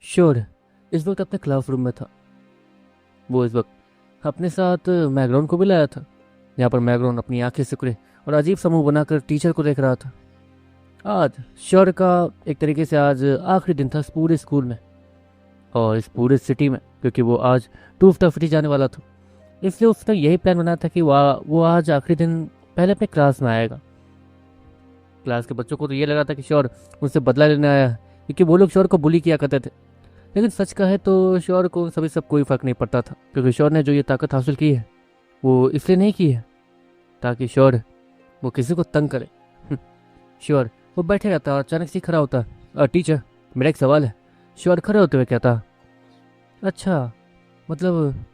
Sure इस वक्त अपने क्लासरूम में था। वो इस वक्त अपने साथ मैग्रॉन को भी लाया था। यहाँ पर मैग्रॉन अपनी आंखें सिकुड़े और अजीब समूह बनाकर टीचर को देख रहा था। आज श्योर का एक तरीके से आज आखिरी दिन था इस पूरे स्कूल में और इस पूरे सिटी में, क्योंकि वो आज टू ऑफ द सिटी जाने वाला था। इसलिए उसने यही प्लान बनाया था कि वो आज आखिरी दिन पहले अपने क्लास में आएगा। क्लास के बच्चों को तो ये लगा था कि श्योर उनसे बदला लेने आया है, क्योंकि वो लोग श्योर को बुली किया करते थे। लेकिन सच कहे तो श्योर को सभी सब कोई फर्क नहीं पड़ता था, क्योंकि श्योर ने जो ये ताकत हासिल की है वो इसलिए नहीं की है ताकि श्योर वो किसी को तंग करे। श्योर वो बैठे रहता और अचानक से खड़ा होता। टीचर मेरा एक सवाल है। श्योर खड़े होते हुए कहता, अच्छा मतलब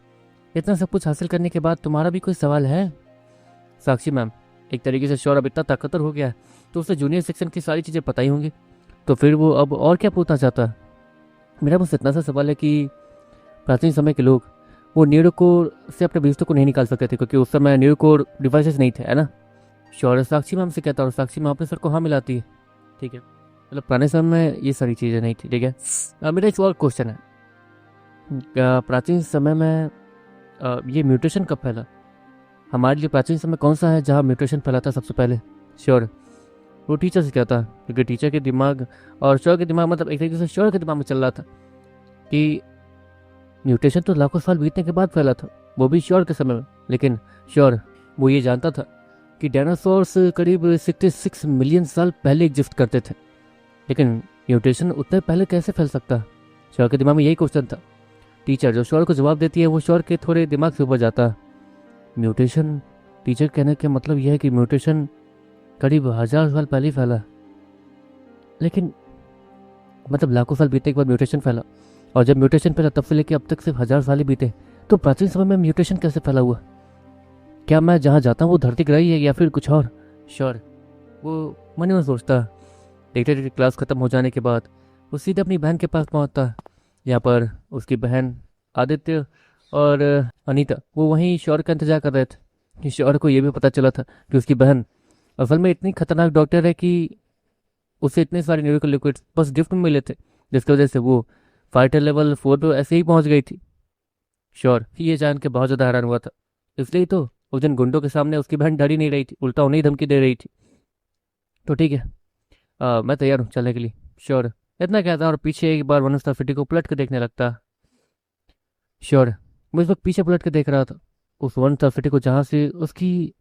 इतना सब कुछ हासिल करने के बाद तुम्हारा भी कोई सवाल है? साक्षी मैम, एक तरीके से श्योर अब इतना ताकतवर हो गया है तो उसे जूनियर सेक्शन की सारी चीज़ें पता ही होंगी, तो फिर वो अब और क्या पूछना चाहता है? मेरा बस इतना सा सवाल है कि प्राचीन समय के लोग वो न्यूरोकोर से अपने बीजों को नहीं निकाल सकते थे, क्योंकि उस समय न्यूरोकोर डिवाइसेस नहीं थे, है ना? श्योर साक्षी मैम से कहता और साक्षी मैम अपने सर को हाँ मिलाती है। ठीक है, मतलब पुराने समय में ये सारी चीज़ें नहीं थी। ठीक है, मेरा एक और क्वेश्चन है, प्राचीन समय में ये म्यूटेशन कब फैला? हमारे लिए प्राचीन समय कौन सा है जहाँ म्यूटेशन फैला था सबसे पहले? श्योर वो टीचर से कहता, क्योंकि टीचर के दिमाग और श्योर के दिमाग मतलब एक तरीके से श्योर के दिमाग में चल रहा था कि म्यूटेशन तो लाखों साल बीतने के बाद फैला था, वो भी श्योर के समय में। लेकिन श्योर वो ये जानता था कि डायनासोर्स करीब 66 मिलियन साल पहले एग्जिस्ट करते थे, लेकिन म्यूटेशन उतने पहले कैसे फैल सकता? श्योर के दिमाग में यही क्वेश्चन था। टीचर जो श्योर को जवाब देती है वो श्योर के थोड़े दिमाग से ऊपर जाता। म्यूटेशन, टीचर कहने का मतलब यह है कि म्यूटेशन करीब 1000 साल पहले फैला, लेकिन मतलब लाखों साल बीतने के बाद म्यूटेशन फैला, और जब म्यूटेशन फैला तब से लेकर अब तक सिर्फ 1000 साल ही बीते, तो प्राचीन समय में म्यूटेशन कैसे फैला हुआ? क्या मैं जहाँ जाता हूँ वो धरती ग्रही है या फिर कुछ और? श्योर वो मन में सोचता। देखते देखते क्लास खत्म हो जाने के बाद वो सीधे अपनी बहन के पास पहुँचता। यहाँ पर उसकी बहन आदित्य और अनीता वो वहीं श्योर का इंतजार कर रहे थे। श्योर को ये भी पता चला था कि उसकी बहन असल में इतनी खतरनाक डॉक्टर है कि उसे इतने सारे न्यूरोकल लिक्विड्स बस गिफ्ट में मिले थे, जिसकी वजह से वो फाइटर लेवल 4 पे ऐसे ही पहुंच गई थी। श्योर ये जान के बहुत ज़्यादा हैरान हुआ था, इसलिए तो उस दिन गुंडों के सामने उसकी बहन डर ही नहीं रही थी, उल्टा उन्हें ही धमकी दे रही थी। तो ठीक है, मैं तैयार हूँ चलने के लिए। श्योर इतना कहता और पीछे एक बार वनस्ता सिटी को पलट कर देखने लगता। श्योर मैं इस वक्त पीछे पलट कर देख रहा था उस वनस्ता सिटी को जहाँ से उसकी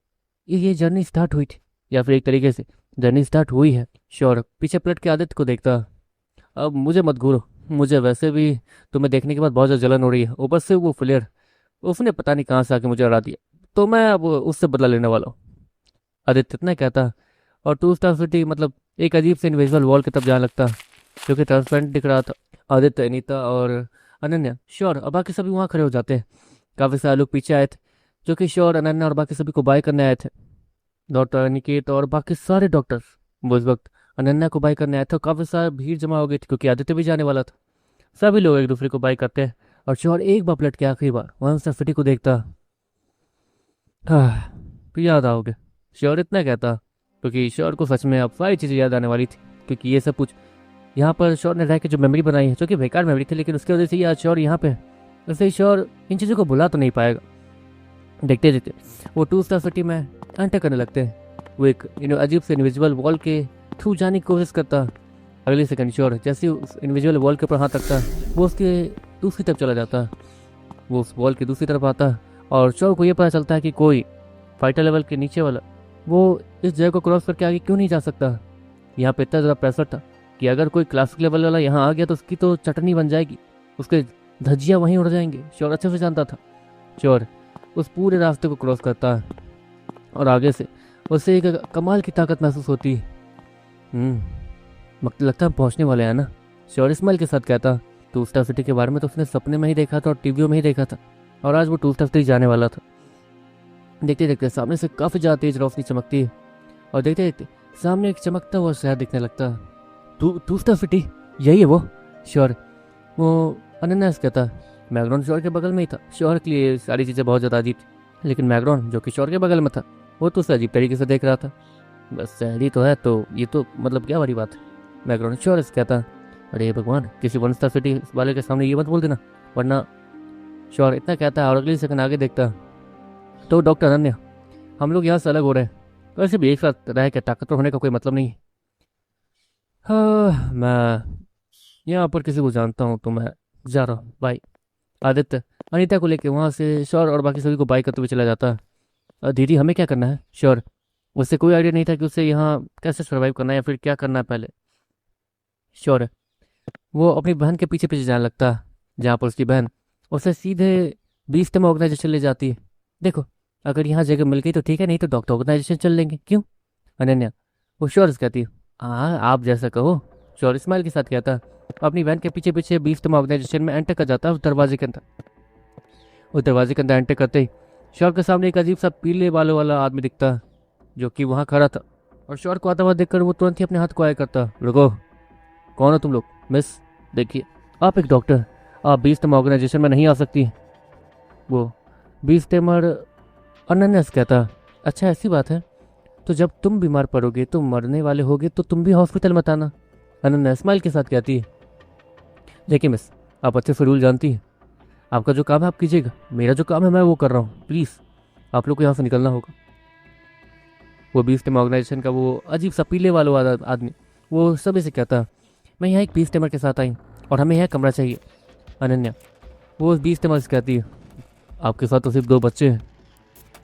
ये जर्नी स्टार्ट हुई थी, या फिर एक तरीके से जर्नी स्टार्ट हुई है। श्योर पीछे पलट के आदित्य को देखता। अब मुझे मत घूरो, मुझे वैसे भी तुम्हें देखने के बाद बहुत ज़्यादा जलन हो रही है, ऊपर से वो फ्लेयर उसने पता नहीं कहाँ से आके मुझे हरा दिया, तो मैं अब उससे बदला लेने वाला हूँ। आदित्य इतना कहता और टू स्टार सिटी मतलब एक अजीब से इनविजिबल वॉल की तरफ जाने लगता, जो कि ट्रांसपेरेंट दिख रहा था। आदित्य, अनीता और अनन्या, श्योर और बाकी सभी वहाँ खड़े हो जाते हैं। काफ़ी सारे लोग पीछे आए थे, जो कि श्योर, अनन्या और बाकी सभी को बाय करने आए थे। डॉक्टर अनिकेत और बाकी सारे डॉक्टर्स वो इस वक्त अनन्या को बाय करने आए थे, और काफ़ी सारा भीड़ जमा हो गई थी क्योंकि आदित्य भी जाने वाला था। सभी लोग एक दूसरे को बाय करते हैं और श्योर एक बार पलट के आखिरी बार वहाँ से सिटी को देखता। हाँ फिर याद आओगे, श्योर इतना कहता, क्योंकि श्योर को सच में अब सारी चीज़ें याद आने वाली थी, क्योंकि ये सब कुछ यहाँ पर श्योर ने रह के जो मेमोरी बनाई है, जो कि बेकार मेमोरी थी, लेकिन उसकी वजह से आज श्योर यहाँ पे है। वैसे ही श्योर इन चीज़ों को भुला तो नहीं पाएगा। देखते देखते वो टू स्टार सिटी में एंटर करने लगते हैं। वो एक अजीब से इनविजिबल वॉल के थ्रू जाने की कोशिश करता। अगले सेकंड श्योर जैसे उस इनविजिबल वॉल के ऊपर हाथ रखता वो उसके दूसरी तरफ चला जाता। वो उस वॉल की दूसरी तरफ आता और श्योर को ये पता चलता है कि कोई फाइटर लेवल के नीचे वाला वो इस जगह को क्रॉस करके आगे क्यों नहीं जा सकता। यहाँ पे इतना ज़्यादा प्रेशर था कि अगर कोई क्लासिक लेवल वाला यहाँ आ गया तो उसकी तो चटनी बन जाएगी, उसके धज्जियाँ वहीं उड़ जाएंगे। श्योर अच्छे से जानता था। श्योर उस पूरे रास्ते को क्रॉस करता है और आगे से उसे एक कमाल की ताकत महसूस होती। लगता है हम पहुँचने वाले हैं ना, श्योर स्माइल के साथ कहता। टू स्टार सिटी के बारे में तो उसने सपने में ही देखा था और टीवियों में ही देखा था, और आज वो टू स्टार सिटी जाने वाला था। देखते देखते सामने से काफ़ी ज़्यादा तेज रोशनी चमकती है और देखते देखते सामने एक चमकता हुआ शहर दिखने लगता है। टू स्टार सिटी यही है वो? श्योर वो अनन्या से कहता। मैग्रॉन श्योर के बगल में ही था। श्योर के लिए सारी चीज़ें बहुत ज़्यादा अजीब थी, लेकिन मैग्रॉन जो कि श्योर के बगल में था वो तो उसे अजीब तरीके से देख रहा था। बस शहरी तो है तो ये तो मतलब क्या बड़ी बात है, मैग्रॉन श्योर से कहता। अरे भगवान, किसी वन स्टार सिटी वाले के सामने ये मत बोल देना, वरना। श्योर इतना कहता है और अगले सेकंड आगे देखता। तो डॉक्टर अनन्या, हम लोग यहाँ से अलग हो रहे हैं, वैसे भी एक साथ रह के ताकतवर होने का कोई मतलब नहीं। हाँ, मैं यहाँ पर किसी को जानता हूँ तो मैं जा रहा हूँ, बाय। आदित्य अनीता को लेके वहाँ से श्योर और बाकी सभी को बाय करते हुए चला जाता है। दीदी हमें क्या करना है? श्योर, उससे कोई आइडिया नहीं था कि उसे यहाँ कैसे सर्वाइव करना है या फिर क्या करना है पहले। श्योर वो अपनी बहन के पीछे पीछे जाने लगता है, जहाँ पर उसकी बहन उसे सीधे बीस्टम ऑर्गेनाइजेशन ले जाती है। देखो, अगर यहाँ जगह मिल गई तो ठीक है, नहीं तो डॉक्टर ऑर्गेनाइजेशन चल लेंगे, क्यों? अनन्या वो श्योर कहती है, हाँ आप जैसा कहो। श्योर स्माइल के साथ कहता है, अपनी बहन के पीछे पीछे बीस्टम ऑर्गेनाइजेशन में एंटर कर जाता है उस दरवाजे के अंदर। उस दरवाजे के अंदर एंटर करते ही श्योर के सामने एक अजीब सा पीले बालों वाला आदमी दिखता है, जो कि वहाँ खड़ा था। और श्योर को आता हुआ देखकर वो तुरंत ही अपने हाथ को आया करता, रुको, कौन हो तुम लोग? मिस, देखिए आप एक डॉक्टर हैं, आप बीस्टम ऑर्गेनाइजेशन में नहीं आ सकती। वो बीस्टेमर अनन्या से कहता, अच्छा ऐसी बात है, तो जब तुम बीमार पड़ोगे, तुम मरने वाले होगे, तो तुम भी हॉस्पिटल मत आना। अनन्या स्माइल के साथ कहती है, देखिए मिस, आप अच्छे से रूल जानती हैं, आपका जो काम है आप कीजिएगा, मेरा जो काम है मैं वो कर रहा हूँ, प्लीज़ आप लोग को यहाँ से निकलना होगा। वो बीस्टेम ऑर्गेनाइजेशन का वो अजीब सा पीले वाला आदमी वो सभी से कहता, मैं यहाँ एक बीस्टेमर के साथ आई हूँ और हमें यहाँ कमरा चाहिए। अनन्या वो बीस्टेमर से कहती है, आपके साथ तो सिर्फ 2 बच्चे हैं,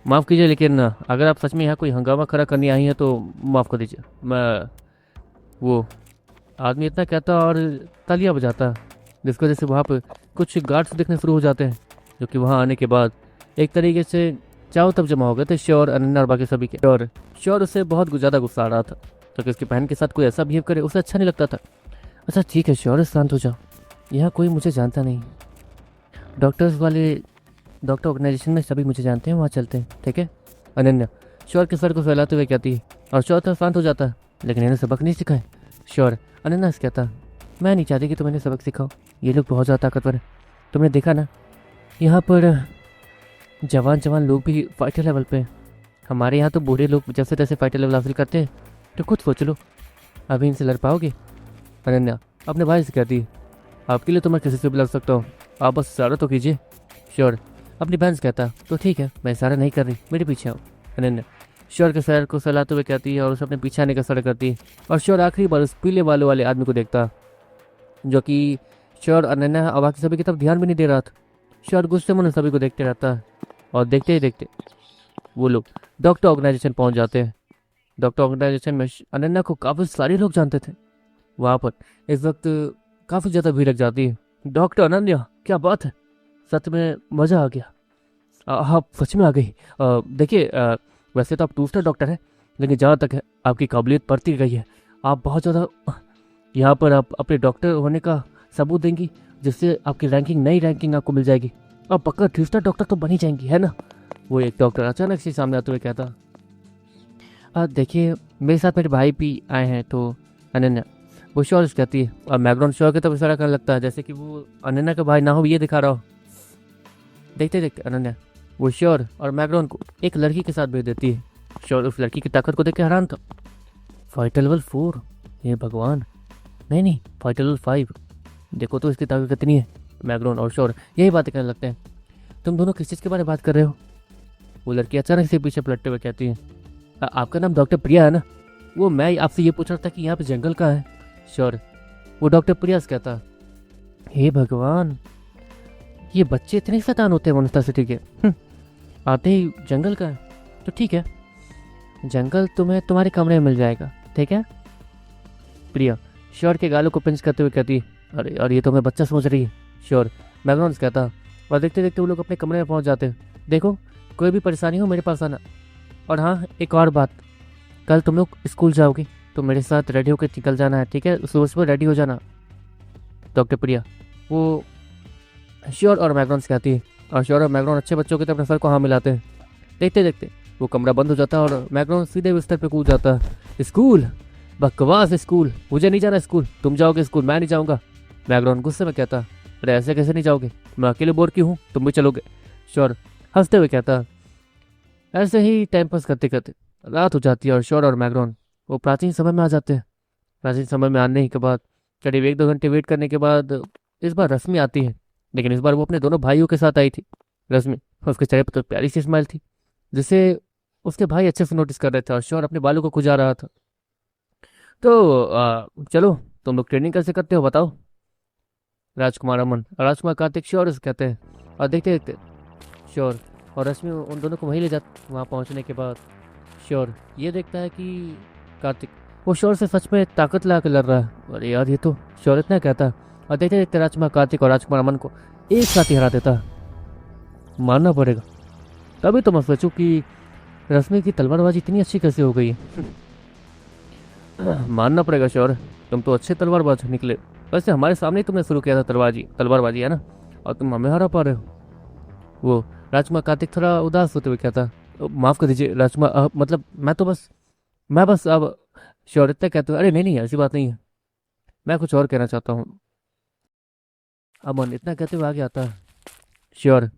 माफ़ कीजिए, लेकिन अगर आप सच में यहाँ कोई हंगामा खड़ा करने आई हैं तो माफ़ कर दीजिए। मैं वो आदमी इतना कहता और तालियां बजाता, जिसकी वजह से वहाँ पर कुछ गार्ड्स दिखने शुरू हो जाते हैं, जो कि वहाँ आने के बाद एक तरीके से चारों तब जमा हो गए थे श्योर, अनन्या और बाकी सभी के। और श्योर उससे बहुत ज़्यादा गुस्सा आ रहा था, तो कि उसकी बहन के साथ कोई ऐसा बिहेव करे उसे अच्छा नहीं लगता था। अच्छा ठीक है श्योर, शांत हो जाओ, यहाँ कोई मुझे जानता नहीं, डॉक्टर्स वाले डॉक्टर ऑर्गेनाइजेशन में सभी मुझे जानते हैं, वहाँ चलते हैं, ठीक है? अनन्या श्योर के सर को फैलाते हुए कहती है, और श्योर तो शांत हो जाता है, लेकिन इन्हें सबक नहीं सिखाए। श्योर अनन्या से कहता, मैं नहीं चाहती कि तुम इन्हें सबक सिखाओ, ये लोग बहुत ज़्यादा ताकतवर है, तुमने देखा ना, यहाँ पर जवान जवान लोग भी फाइटर लेवल पे हैं, हमारे यहाँ तो बूढ़े लोग जैसे तैसे फाइटर लेवल हासिल करते हैं, तो खुद सोच लो, अभी इनसे लड़ पाओगे? अनन्या अपने भाई से कहती है, आपके लिए तो मैं किसी से भी लड़ सकता हूँ, आप बस इशारा तो कीजिए। श्योर अपनी बहन से कहता, तो ठीक है, मैं इशारा नहीं कर रही, मेरे पीछे आओ। अनन्या श्योर के सर को सहलाते हुए कहती है और उसे अपने पीछे आने का इशारा करती है, और श्योर आखिरी बार उस पीले बालों वाले आदमी को देखता, जो कि श्योर अनन्या और बाकी सभी की तरफ ध्यान भी नहीं दे रहा था। श्योर गुस्से में सभी को देखते रहता है, और देखते ही देखते वो लोग डॉक्टर ऑर्गेनाइजेशन पहुंच जाते हैं। डॉक्टर ऑर्गेनाइजेशन में अनन्या को काफ़ी सारे लोग जानते थे। वहाँ पर इस वक्त काफ़ी ज़्यादा भीड़ लग जाती है। डॉक्टर अनन्या, क्या बात है, सच में मज़ा आ गया, आप सच में आ गई। देखिए, वैसे तो आप 2 स्टार डॉक्टर हैं, लेकिन जहाँ तक है आपकी काबिलियत बढ़ती गई है, आप बहुत ज़्यादा यहाँ पर आप अपने डॉक्टर होने का सबूत देंगी, जिससे आपकी रैंकिंग, नई रैंकिंग आपको मिल जाएगी, आप पक्का 3 स्टार डॉक्टर तो बन ही जाएंगी, है ना? वो एक डॉक्टर अचानक से सामने आते हुए कहता, देखिए मेरे साथ मेरे भाई भी आए हैं। तो अनन्या वो श्योर कहती है, और मैग्रॉन श्योर की तरफ इशारा करने लगता है, जैसे कि वो अनन्या का भाई ना हो ये दिखा रहा हो। देखते देखते अनन्या वो श्योर और मैग्रॉन को एक लड़की के साथ भेज देती है। श्योर उस लड़की की ताकत को देख के हैरान था, फाइटर लेवल 4, ये भगवान, नहीं फाइटर लेवल 5, देखो तो इसकी ताकत कितनी है। मैग्रॉन और श्योर यही बातें करने लगते हैं, तुम दोनों किस चीज़ के बारे में बात कर रहे हो? वो लड़की अचानक से पीछे पलटते हुए कहती है, आपका नाम डॉक्टर प्रिया है ना? वो मैं आपसे ये पूछ रहा था कि यहाँ पे जंगल का है। श्योर वो डॉक्टर प्रिया से कहता, हे भगवान, ये बच्चे इतने शैतान होते हैं मोनिस्टर सिटी के, आते ही जंगल का है, तो ठीक है, जंगल तुम्हें तुम्हारे कमरे में मिल जाएगा, ठीक है? प्रिया श्योर के गालों को पिंच करते हुए कहती, अरे ये तो मैं बच्चा समझ रही है। श्योर मैग्नॉन से कहता, और देखते देखते वो लोग अपने कमरे में पहुंच जाते हैं। देखो कोई भी परेशानी हो मेरे पास आना, और हाँ एक और बात, कल तुम लोग स्कूल जाओगे तो मेरे साथ रेडी होकर निकल जाना है, ठीक है? सुबह सुबह रेडी हो जाना। डॉक्टर प्रिया वो श्योर और मैग्नॉन से कहती है, और श्योर और मैग्नॉन अच्छे बच्चों की तरह अपने सर को हाँ मिलाते हैं। देखते देखते वो कमरा बंद हो जाता है और मैग्नॉन सीधे बिस्तर पे कूद जाता है। स्कूल, बकवास स्कूल, मुझे नहीं जाना स्कूल, तुम जाओगे स्कूल, मैं नहीं जाऊँगा। मैग्नॉन गुस्से में कहता, अरे ऐसे कैसे नहीं जाओगे, मैं अकेले बोर क्यों हूँ, तुम भी चलोगे। श्योर हंसते हुए कहता। ऐसे ही टाइम पास करते करते रात हो जाती है और श्योर और मैग्नॉन वो प्राचीन समय में आ जाते हैं। प्राचीन समय में आने के बाद करीब 1-2 घंटे वेट करने के बाद इस बार रश्मि आती है, लेकिन इस बार वो अपने दोनों भाइयों के साथ आई थी। रश्मि, उसके चेहरे पर तो प्यारी सी स्माइल थी, जिसे उसके भाई अच्छे से नोटिस कर रहे थे, और शौर अपने बालों को खुजा रहा था। तो चलो, तुम लोग ट्रेनिंग कैसे करते हो बताओ। राजकुमार अमन और राजकुमार कार्तिक श्योर से कहते हैं। और देखते देखते श्योर और रश्मि उन दोनों को वहीं ले जाते। वहाँ पहुँचने के बाद श्योर ये देखता है कि कार्तिक वो श्योर से सच में ताकत ला के लड़ रहा है। अरे यार, ये तो श्योर इतना कहता है। और देखते देखते राजकुमार कार्तिक और राजकुमार अमन को एक साथ ही हरा देता है। मानना पड़ेगा, तभी तो मैं सोचूं कि रश्मि की तलवारबाजी इतनी अच्छी कैसे हो गई है। मानना पड़ेगा श्योर, तुम तो अच्छे तलवारबाज निकले। वैसे हमारे सामने ही तुमने शुरू किया था तलवारबाजी, है ना, और तुम हमें हरा पा रहे हो। वो राजकुमार कार्तिक थोड़ा उदास होते हुए कहता, माफ कर दीजिए राजकुमार, मतलब मैं बस अब श्योर इतना कहते हो। अरे नहीं नहीं, ऐसी बात नहीं है, मैं कुछ और कहना चाहता हूँ। अमन इतना कहते हुए आगे आता है। श्योर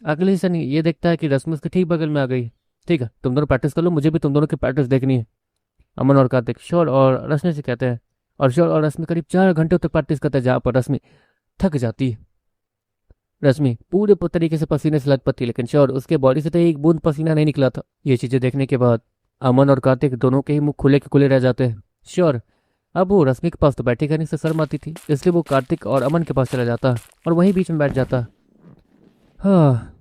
अगले से नहीं, ये देखता है कि रश्मि उसके ठीक बगल में आ गई। ठीक है, तुम दोनों प्रैक्टिस कर लो, मुझे भी तुम दोनों की प्रैक्टिस देखनी है। अमन और कार्तिक श्योर और रश्मि से कहते हैं। और श्योर और रश्मि करीब 4 घंटे तक प्रैक्टिस करते हैं, जहाँ पर रश्मि थक जाती है। रश्मि पूरे तरीके से पसीने से लथपथ थी, लेकिन श्योर उसके बॉडी से तो एक बूंद पसीना नहीं निकला था। ये चीजें देखने के बाद अमन और कार्तिक दोनों के ही मुंह खुले के खुले रह जाते हैं। श्योर अब वो रश्मि के पास तो बैठे करने से शर्म आती थी, इसलिए वो कार्तिक और अमन के पास चला जाता और वहीं बीच में बैठ जाता। हाँ,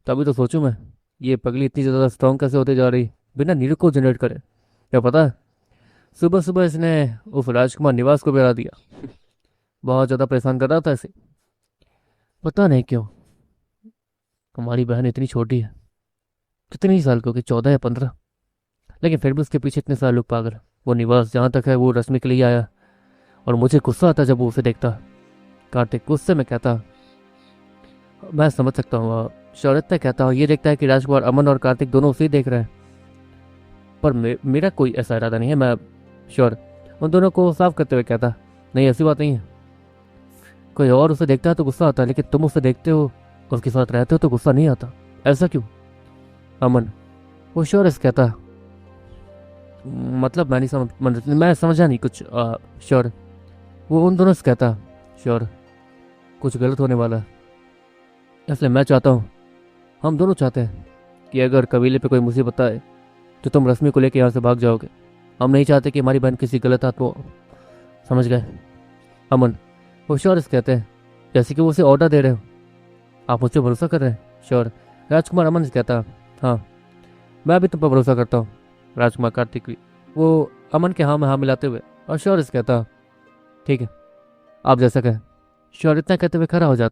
तभी तो सोचूं मैं, ये पगली इतनी ज़्यादा स्ट्रांग कैसे होते जा रही बिना नीड को जनरेट करे। क्या पता है, सुबह सुबह इसने उस राजकुमार निवास को भी हरा दिया। बहुत ज़्यादा परेशान कर रहा था इसे, पता नहीं क्यों। हमारी बहन इतनी छोटी है, कितनी ही साल की होगी, 14 या 15, लेकिन फिर भी उसके पीछे इतने सारे लोग पागल। वो निवास जहाँ तक है वो रश्मि के लिए आया, और मुझे गुस्सा आता जब वो उसे देखता। कार्तिक गुस्से में कहता, मैं समझ सकता हूँ। शौर्यता कहता हूँ, ये देखता है कि राजकुमार अमन और कार्तिक दोनों उसे ही देख रहे हैं, पर मेरा कोई ऐसा इरादा नहीं है। मैं श्योर उन दोनों को साफ करते हुए कहता, नहीं ऐसी बात नहीं है। कोई और उसे देखता है तो गुस्सा आता है, लेकिन तुम उसे देखते हो, उसके साथ रहते हो तो गुस्सा नहीं आता, ऐसा क्यों। अमन वो श्योर इस कहता, मतलब मैं समझा नहीं कुछ। श्योर वो उन दोनों से कहता, श्योर कुछ गलत होने वाला है, इसलिए मैं चाहता हूँ, हम दोनों चाहते हैं कि अगर कबीले पे कोई मुसीबत आए तो तुम रश्मि को लेकर यहाँ से भाग जाओगे। हम नहीं चाहते कि हमारी बहन किसी गलत हाथ को, समझ गए। अमन वो श्योर इस कहते हैं, जैसे कि वो उसे ऑर्डर दे रहे हो, आप मुझ पर भरोसा कर रहे हैं। श्योर राजकुमार अमन से कहता, हाँ मैं भी तुम पर भरोसा करता हूँ। राजकुमार कार्तिक भी वो अमन के हाँ में हाँ मिलाते हुए, और श्योर इस कहता, ठीक है आप जैसा कहें। श्योर इतना कहते हुए खड़ा हो जाता।